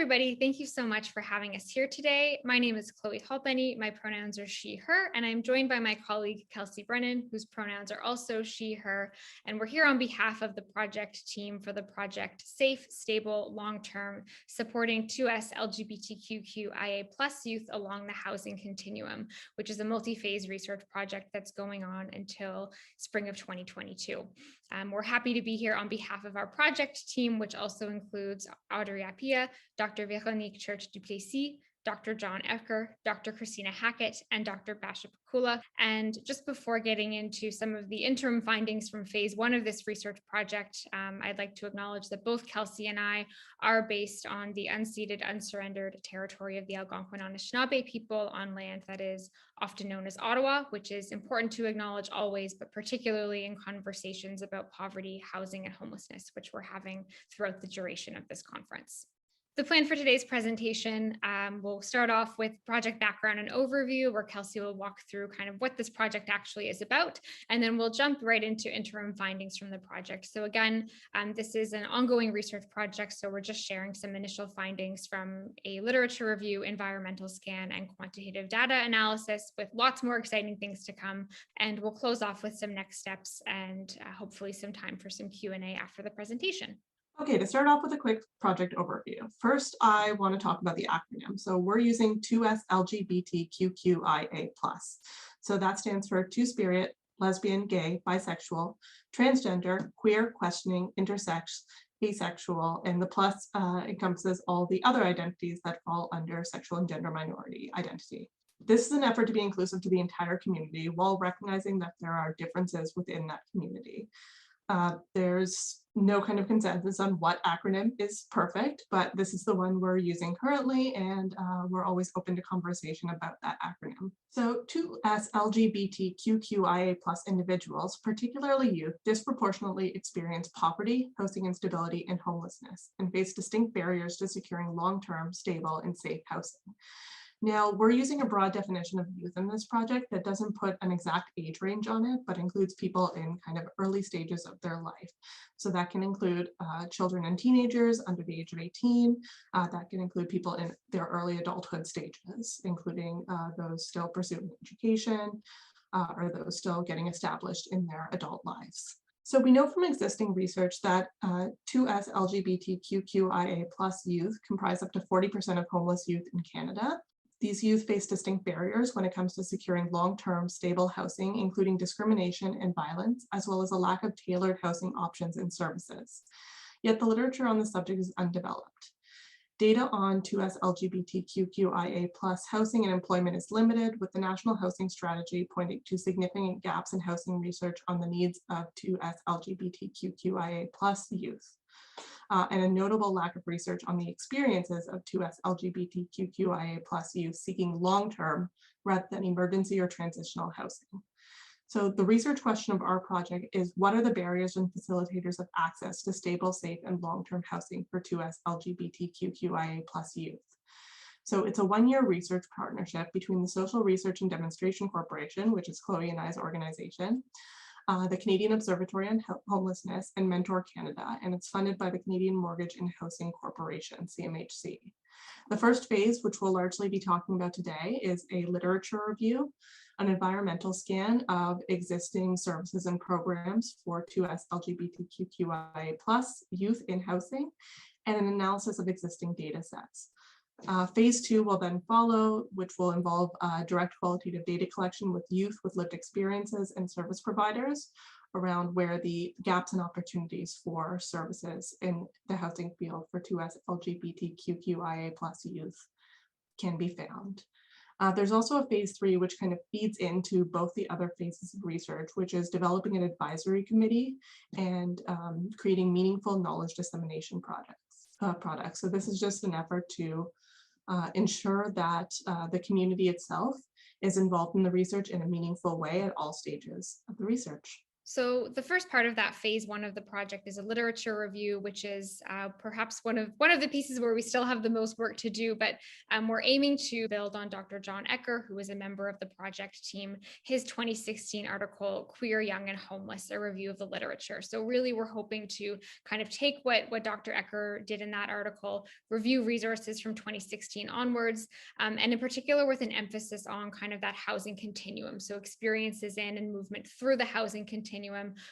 everybody. Thank you so much for having us here today. My name is Chloe Halpenny. My pronouns are she, her, and I'm joined by my colleague, Kelsey Brennan, whose pronouns are also she, her. And we're here on behalf of the project team for the project Safe, Stable, Long-Term, supporting 2S LGBTQIA+ youth along the housing continuum, which is a multi-phase research project that's going on until spring of 2022. We're happy to be here on behalf of our project team, which also includes Audrey Appiah, Dr. Véronique Church-Duplessis, Dr. John Ecker, Dr. Christina Hackett, and Dr. Basha Pakula. And just before getting into some of the interim findings from phase one of this research project, I'd like to acknowledge that both Kelsey and I are based on the unceded, unsurrendered territory of the Algonquin Anishinaabe people on land that is often known as Ottawa, which is important to acknowledge always, but particularly in conversations about poverty, housing, and homelessness, which we're having throughout the duration of this conference. The plan for today's presentation, we'll start off with project background and overview, where Kelsey will walk through kind of what this project actually is about, and then we'll jump right into interim findings from the project. So again, this is an ongoing research project, so we're just sharing some initial findings from a literature review, environmental scan, and quantitative data analysis, with lots more exciting things to come. And we'll close off with some next steps and hopefully some time for some Q&A after the presentation. Okay, to start off with a quick project overview. First, I want to talk about the acronym. So we're using 2S LGBTQIA+. So that stands for two-spirit, lesbian, gay, bisexual, transgender, queer, questioning, intersex, asexual, and the plus encompasses all the other identities that fall under sexual and gender minority identity. This is an effort to be inclusive to the entire community while recognizing that there are differences within that community. There's no kind of consensus on what acronym is perfect, but this is the one we're using currently, and we're always open to conversation about that acronym. So 2S LGBTQIA+ individuals, particularly youth, disproportionately experience poverty, housing instability, and homelessness, and face distinct barriers to securing long-term, stable, and safe housing. Now, we're using a broad definition of youth in this project that doesn't put an exact age range on it, but includes people in kind of early stages of their life. So that can include children and teenagers under the age of 18. That can include people in their early adulthood stages, including those still pursuing education or those still getting established in their adult lives. So we know from existing research that 2S LGBTQIA+ youth comprise up to 40% of homeless youth in Canada. These youth face distinct barriers when it comes to securing long-term stable housing, including discrimination and violence, as well as a lack of tailored housing options and services. Yet the literature on the subject is undeveloped. Data on 2S LGBTQIA+ housing and employment is limited, with the National Housing Strategy pointing to significant gaps in housing research on the needs of 2S LGBTQIA+ youth. And a notable lack of research on the experiences of 2S LGBTQIA+ youth seeking long-term rather than emergency or transitional housing. So the research question of our project is, what are the barriers and facilitators of access to stable, safe, and long-term housing for 2S LGBTQIA+ youth? So it's a one-year research partnership between the Social Research and Demonstration Corporation, which is Chloe and I's organization, the Canadian Observatory on Homelessness, and Mentor Canada, and it's funded by the Canadian Mortgage and Housing Corporation, CMHC. The first phase, which we'll largely be talking about today, is a literature review, an environmental scan of existing services and programs for 2S LGBTQIA+ youth in housing, and an analysis of existing data sets. Phase two will then follow, which will involve direct qualitative data collection with youth with lived experiences and service providers around where the gaps and opportunities for services in the housing field for 2S LGBTQIA+ youth can be found. There's also a phase three, which kind of feeds into both the other phases of research, which is developing an advisory committee and creating meaningful knowledge dissemination products. So this is just an effort to ensure that the community itself is involved in the research in a meaningful way at all stages of the research. So the first part of that phase one of the project is a literature review, which is perhaps one of the pieces where we still have the most work to do. But we're aiming to build on Dr. John Ecker, who is a member of the project team, his 2016 article, "Queer, Young, and Homeless: A Review of the Literature." So really, we're hoping to kind of take what Dr. Ecker did in that article, review resources from 2016 onwards, and in particular with an emphasis on kind of that housing continuum. So experiences in and movement through the housing continuum.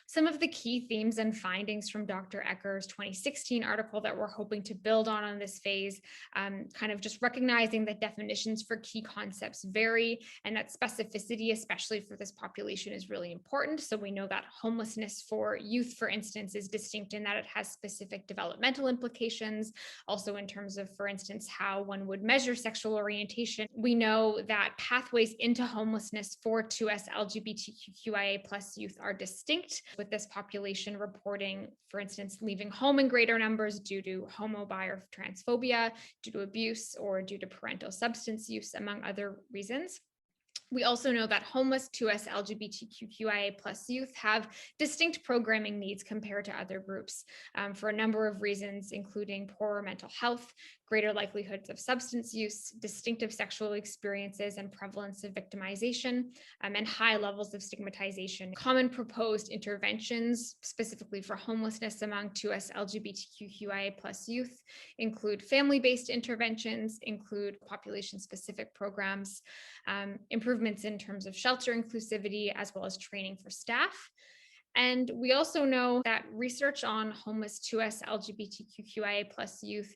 Some of the key themes and findings from Dr. Ecker's 2016 article that we're hoping to build on this phase, kind of just recognizing that definitions for key concepts vary and that specificity, especially for this population, is really important. So we know that homelessness for youth, for instance, is distinct in that it has specific developmental implications. Also in terms of, for instance, how one would measure sexual orientation. We know that pathways into homelessness for 2S LGBTQIA+ youth are distinct, with this population reporting, for instance, leaving home in greater numbers due to homo, bi, or transphobia, due to abuse, or due to parental substance use, among other reasons. We also know that homeless 2S LGBTQIA+ youth have distinct programming needs compared to other groups for a number of reasons, including poorer mental health, greater likelihoods of substance use, distinctive sexual experiences and prevalence of victimization, and high levels of stigmatization. Common proposed interventions specifically for homelessness among 2S LGBTQIA+ youth include family-based interventions, include population-specific programs, improvements in terms of shelter inclusivity, as well as training for staff. And we also know that research on homeless 2S LGBTQIA+ youth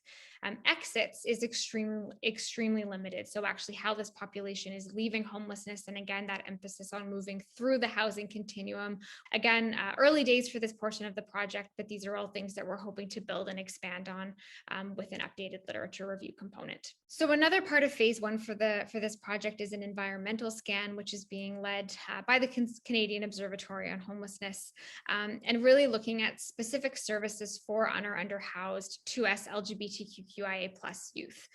exits is extremely limited. So actually how this population is leaving homelessness, and again, that emphasis on moving through the housing continuum. Again, early days for this portion of the project, but these are all things that we're hoping to build and expand on with an updated literature review component. So another part of phase one for this project is an environmental scan, which is being led by the Canadian Observatory on Homelessness, and really looking at specific services for underhoused 2S LGBTQIA+ youth.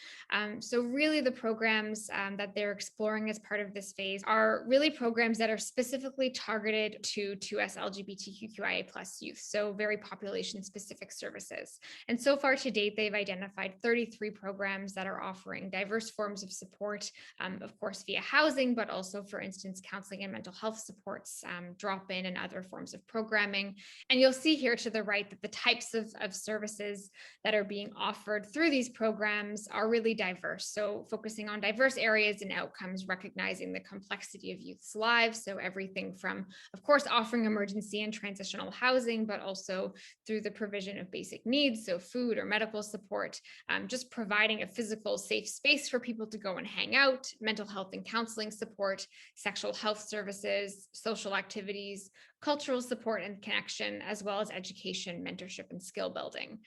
So really the programs that they're exploring as part of this phase are really programs that are specifically targeted to 2S LGBTQIA+ youth, so very population-specific services. And so far to date, they've identified 33 programs that are offering diverse forms of support, of course, via housing, but also, for instance, counseling and mental health supports, drop-in and other forms of programming. And you'll see here to the right that the types of services that are being offered through these programs are really diverse. So focusing on diverse areas and outcomes, recognizing the complexity of youth's lives. So everything from, of course, offering emergency and transitional housing, but also through the provision of basic needs, so food or medical support, just providing a physical, safe space for people to go and hang out, mental health and counseling support, sexual health services, social activities, cultural support and connection, as well as education, mentorship, and skill building.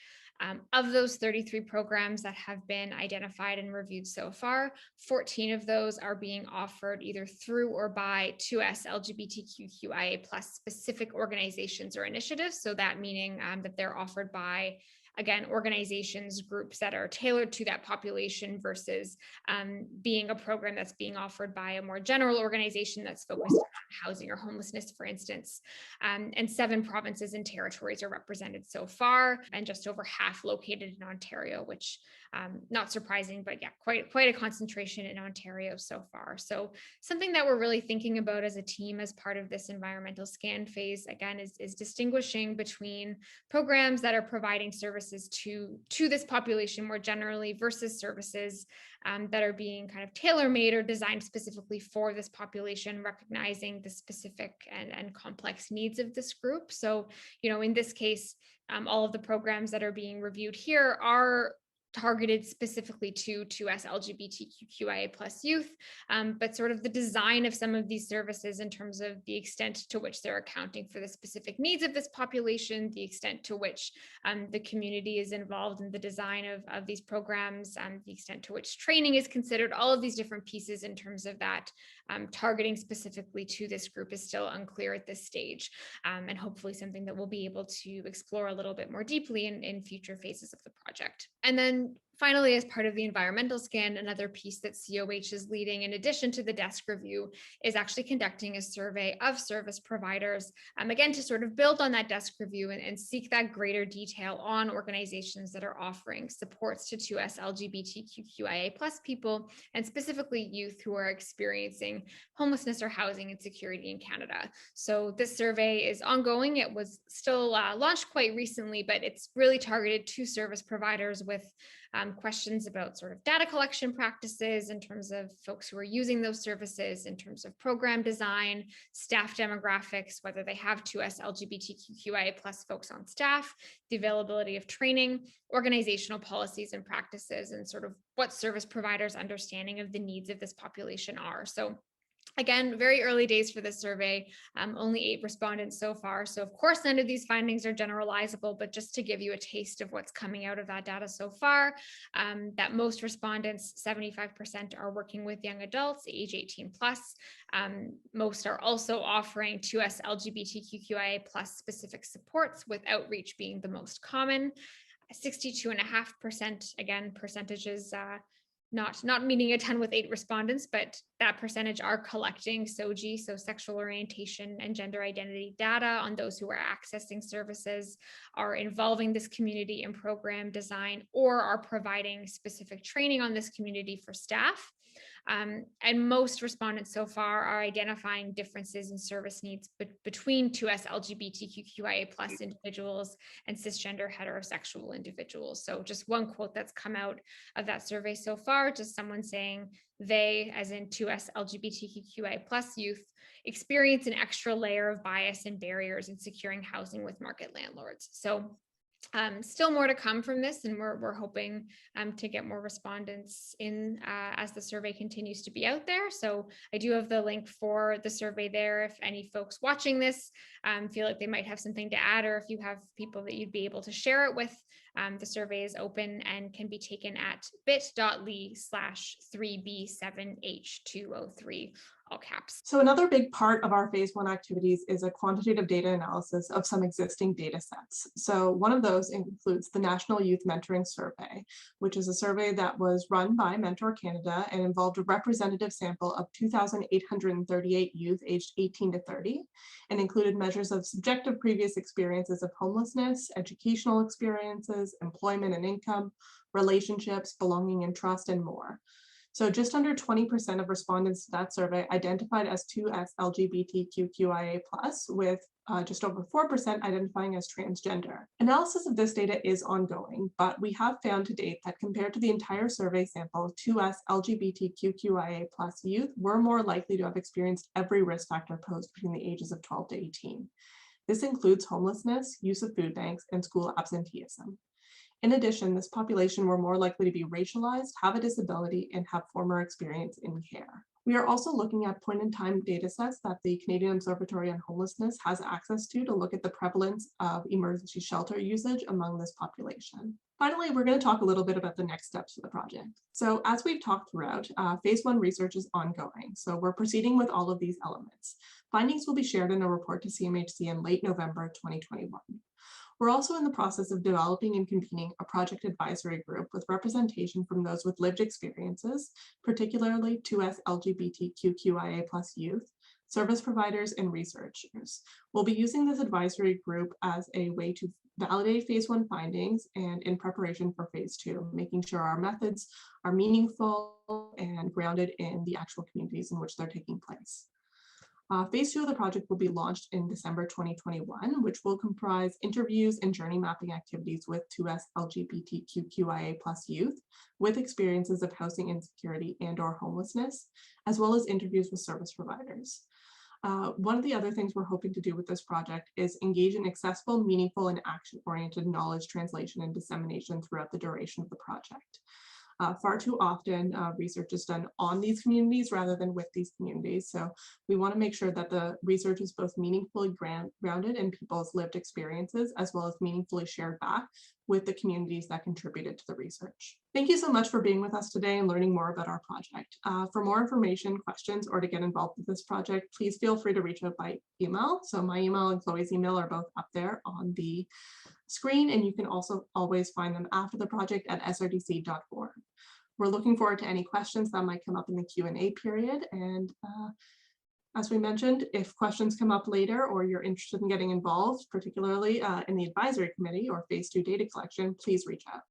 Of those 33 programs that have been identified and reviewed so far, 14 of those are being offered either through or by 2S LGBTQIA+ specific organizations or initiatives. So that meaning that they're offered by, again, organizations, groups that are tailored to that population versus being a program that's being offered by a more general organization that's focused on housing or homelessness, for instance. And 7 provinces and territories are represented so far, and just over half located in Ontario, which not surprising, but yeah, quite a concentration in Ontario so far. So something that we're really thinking about as a team as part of this environmental scan phase, again, is distinguishing between programs that are providing services to this population more generally versus services that are being kind of tailor-made or designed specifically for this population, recognizing the specific and complex needs of this group. So, in this case, all of the programs that are being reviewed here are targeted specifically to 2S LGBTQIA+ youth, but sort of the design of some of these services in terms of the extent to which they're accounting for the specific needs of this population, the extent to which the community is involved in the design of these programs, the extent to which training is considered, all of these different pieces in terms of that targeting specifically to this group is still unclear at this stage, and hopefully something that we'll be able to explore a little bit more deeply in future phases of the project. And then Finally, as part of the environmental scan, another piece that COH is leading, in addition to the desk review, is actually conducting a survey of service providers, again, to sort of build on that desk review and seek that greater detail on organizations that are offering supports to 2S LGBTQIA+ people, and specifically youth who are experiencing homelessness or housing insecurity in Canada. So this survey is ongoing. It was still launched quite recently, but it's really targeted to service providers with questions about sort of data collection practices in terms of folks who are using those services, in terms of program design, staff demographics, whether they have 2S LGBTQIA+ folks on staff, the availability of training, organizational policies and practices, and sort of what service providers' understanding of the needs of this population are. So again, very early days for this survey, only 8 respondents so far. So of course, none of these findings are generalizable, but just to give you a taste of what's coming out of that data so far, that most respondents, 75%, are working with young adults, age 18 plus. Most are also offering 2S LGBTQIA+ specific supports, with outreach being the most common. 62.5%, again, percentages not meaning a ton with 8 respondents, but that percentage are collecting SOGI, so sexual orientation and gender identity data on those who are accessing services, are involving this community in program design, or are providing specific training on this community for staff. And most respondents so far are identifying differences in service needs between 2S LGBTQIA+ individuals and cisgender heterosexual individuals. So just one quote that's come out of that survey so far, just someone saying they, as in 2S LGBTQIA+ youth, experience an extra layer of bias and barriers in securing housing with market landlords. So still more to come from this, and we're hoping to get more respondents in as the survey continues to be out there. So I do have the link for the survey there if any folks watching this feel like they might have something to add, or if you have people that you'd be able to share it with. The survey is open and can be taken at bit.ly/3B7H203, all caps. So another big part of our phase 1 activities is a quantitative data analysis of some existing data sets. So one of those includes the National Youth Mentoring Survey, which is a survey that was run by Mentor Canada and involved a representative sample of 2,838 youth aged 18 to 30, and included measures of subjective previous experiences of homelessness, educational experiences, employment and income, relationships, belonging and trust, and more. So just under 20% of respondents to that survey identified as 2S LGBTQIA+, with just over 4% identifying as transgender. Analysis of this data is ongoing, but we have found to date that compared to the entire survey sample, 2S LGBTQIA+ youth were more likely to have experienced every risk factor posed between the ages of 12 to 18. This includes homelessness, use of food banks, and school absenteeism. In addition, this population were more likely to be racialized, have a disability, and have former experience in care. We are also looking at point-in-time data sets that the Canadian Observatory on Homelessness has access to look at the prevalence of emergency shelter usage among this population. Finally, we're going to talk a little bit about the next steps for the project. So as we've talked throughout, phase 1 research is ongoing, so we're proceeding with all of these elements. Findings will be shared in a report to CMHC in late November 2021. We're also in the process of developing and convening a project advisory group with representation from those with lived experiences, particularly 2S LGBTQIA+ youth, service providers, and researchers. We'll be using this advisory group as a way to validate phase 1 findings and in preparation for phase 2, making sure our methods are meaningful and grounded in the actual communities in which they're taking place. Phase 2 of the project will be launched in December 2021, which will comprise interviews and journey mapping activities with 2S LGBTQIA+ youth with experiences of housing insecurity and/or homelessness, as well as interviews with service providers. One of the other things we're hoping to do with this project is engage in accessible, meaningful, and action-oriented knowledge translation and dissemination throughout the duration of the project. Far too often, research is done on these communities rather than with these communities. So we want to make sure that the research is both meaningfully grounded in people's lived experiences, as well as meaningfully shared back with the communities that contributed to the research. Thank you so much for being with us today and learning more about our project. For more information, questions, or to get involved with this project, please feel free to reach out by email. So my email and Chloe's email are both up there on the screen, and you can also always find them after the project at srdc.org. We're looking forward to any questions that might come up in the Q&A period. And as we mentioned, if questions come up later or you're interested in getting involved, particularly in the advisory committee or phase 2 data collection, please reach out.